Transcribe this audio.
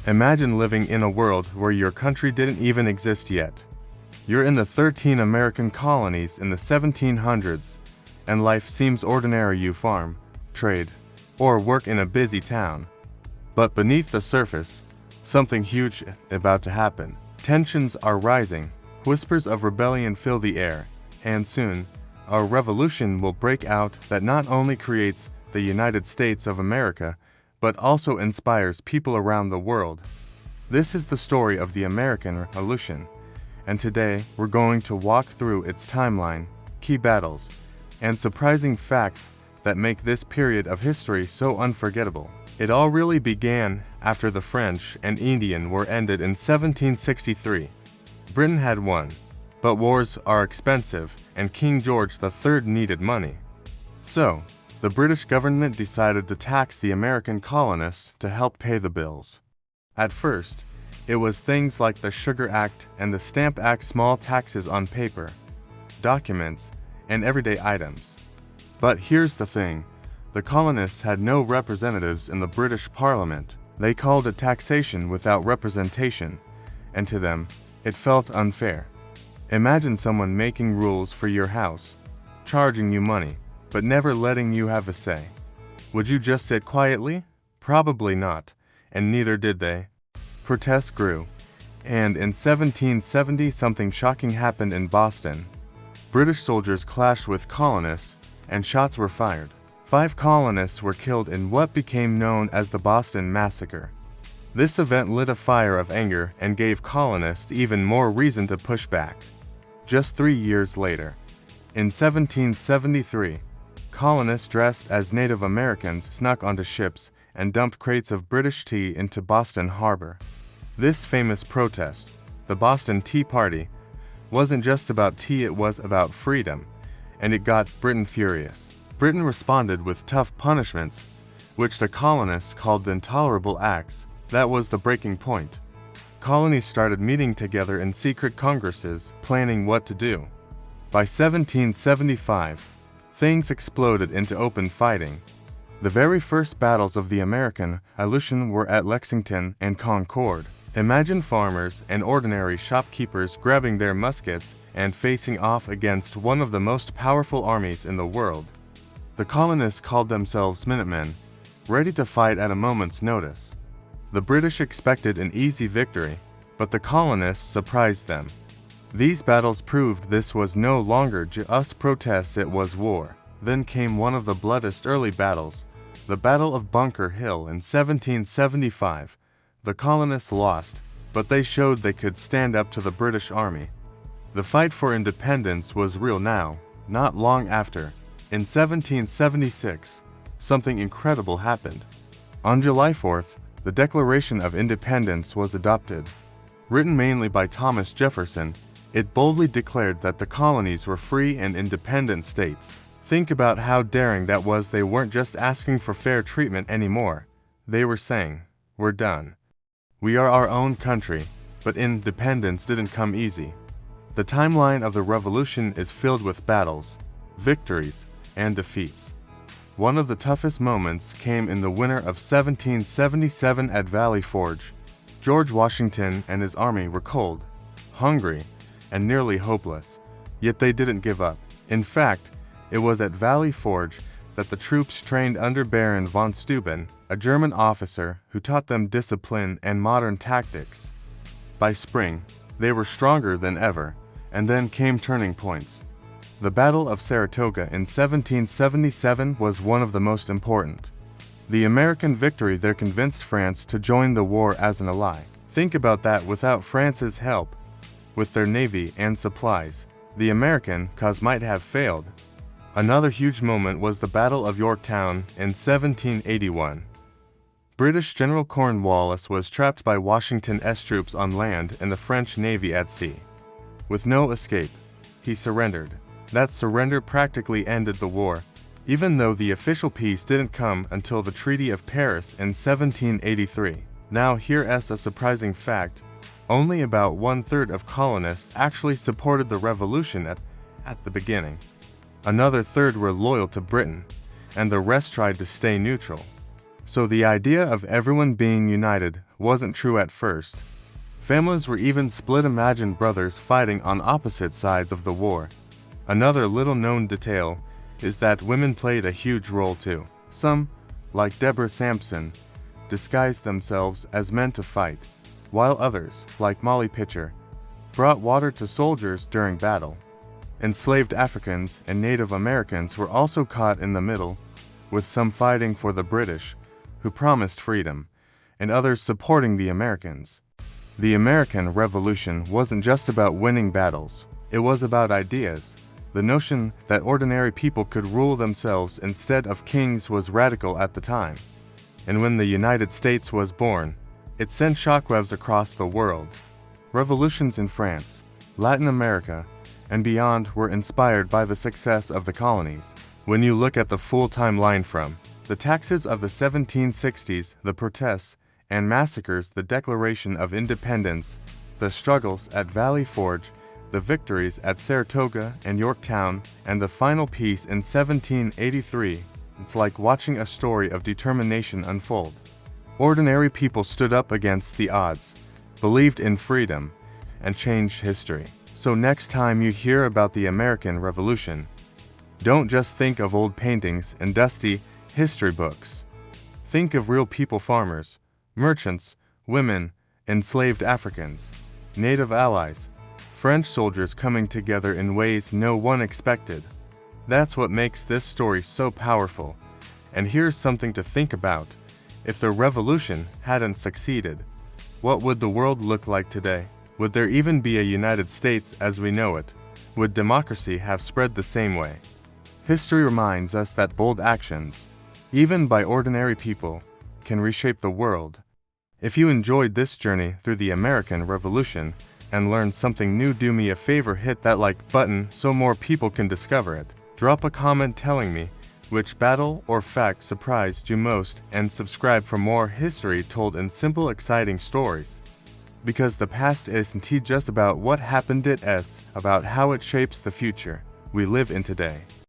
Imagine living in a world where your country didn't even exist yet. You're in the 13 American colonies in the 1700s, and life seems ordinary. You farm, trade, or work in a busy town. But beneath the surface, something huge is about to happen. Tensions are rising, whispers of rebellion fill the air, and soon, a revolution will break out that not only creates the United States of America, but also inspires people around the world. This is the story of the American Revolution, and today we're going to walk through its timeline, key battles, and surprising facts that make this period of history so unforgettable. It all really began after the French and Indian War ended in 1763. Britain had won, but wars are expensive, and King George III needed money. So, the British government decided to tax the American colonists to help pay the bills. At first, it was things like the Sugar Act and the Stamp Act, small taxes on paper, documents, and everyday items. But here's the thing, the colonists had no representatives in the British Parliament. They called it taxation without representation, and to them, it felt unfair. Imagine someone making rules for your house, charging you money, but never letting you have a say. Would you just sit quietly? Probably not, and neither did they. Protests grew, and in 1770 something shocking happened in Boston. British soldiers clashed with colonists, and shots were fired. 5 colonists were killed in what became known as the Boston Massacre. This event lit a fire of anger and gave colonists even more reason to push back. Just 3 years later, in 1773, colonists dressed as Native Americans snuck onto ships and dumped crates of British tea into Boston Harbor. This famous protest, the Boston Tea Party, wasn't just about tea, it was about freedom, and it got Britain furious. Britain responded with tough punishments, which the colonists called the Intolerable Acts. That was the breaking point. Colonies started meeting together in secret congresses, planning what to do. By 1775, things exploded into open fighting. The very first battles of the American Revolution were at Lexington and Concord. Imagine farmers and ordinary shopkeepers grabbing their muskets and facing off against one of the most powerful armies in the world. The colonists called themselves Minutemen, ready to fight at a moment's notice. The British expected an easy victory, but the colonists surprised them. These battles proved this was no longer just protests, it was war. Then came one of the bloodiest early battles, the Battle of Bunker Hill in 1775. The colonists lost, but they showed they could stand up to the British Army. The fight for independence was real now. Not long after, in 1776, something incredible happened. On July 4th, the Declaration of Independence was adopted. Written mainly by Thomas Jefferson, it boldly declared that the colonies were free and independent states. Think about how daring that was. They weren't just asking for fair treatment anymore. They were saying, we're done. We are our own country, but independence didn't come easy. The timeline of the revolution is filled with battles, victories, and defeats. One of the toughest moments came in the winter of 1777 at Valley Forge. George Washington and his army were cold, hungry, and nearly hopeless, yet they didn't give up. In fact, it was at Valley Forge that the troops trained under Baron von Steuben, a German officer who taught them discipline and modern tactics. By spring, they were stronger than ever, and then came turning points. The Battle of Saratoga in 1777 was one of the most important. The American victory there convinced France to join the war as an ally. Think about that, without France's help, with their navy and supplies, the American cause might have failed. Another huge moment was the Battle of Yorktown in 1781. British General Cornwallis was trapped by Washington's troops on land and the French Navy at sea. With no escape, he surrendered. That surrender practically ended the war, even though the official peace didn't come until the Treaty of Paris in 1783. Now here's a surprising fact. Only about 1/3 of colonists actually supported the revolution at the beginning. Another third were loyal to Britain, and the rest tried to stay neutral. So the idea of everyone being united wasn't true at first. Families were even split. Imagine brothers fighting on opposite sides of the war. Another little-known detail is that women played a huge role too. Some, like Deborah Sampson, disguised themselves as men to fight, while others, like Molly Pitcher, brought water to soldiers during battle. Enslaved Africans and Native Americans were also caught in the middle, with some fighting for the British, who promised freedom, and others supporting the Americans. The American Revolution wasn't just about winning battles, it was about ideas. The notion that ordinary people could rule themselves instead of kings was radical at the time. And when the United States was born, it sent shockwaves across the world. Revolutions in France, Latin America, and beyond were inspired by the success of the colonies. When you look at the full timeline from the taxes of the 1760s, the protests and massacres, the Declaration of Independence, the struggles at Valley Forge, the victories at Saratoga and Yorktown, and the final peace in 1783, it's like watching a story of determination unfold. Ordinary people stood up against the odds, believed in freedom, and changed history. So next time you hear about the American Revolution, don't just think of old paintings and dusty history books. Think of real people: farmers, merchants, women, enslaved Africans, Native allies, French soldiers coming together in ways no one expected. That's what makes this story so powerful. And here's something to think about. If the revolution hadn't succeeded, what would the world look like today? Would there even be a United States as we know it? Would democracy have spread the same way? History reminds us that bold actions, even by ordinary people, can reshape the world. If you enjoyed this journey through the American Revolution and learned something new, do me a favor, hit that like button so more people can discover it. Drop a comment telling me which battle or fact surprised you most, and subscribe for more history told in simple, exciting stories. Because the past isn't just about what happened, it's about how it shapes the future we live in today.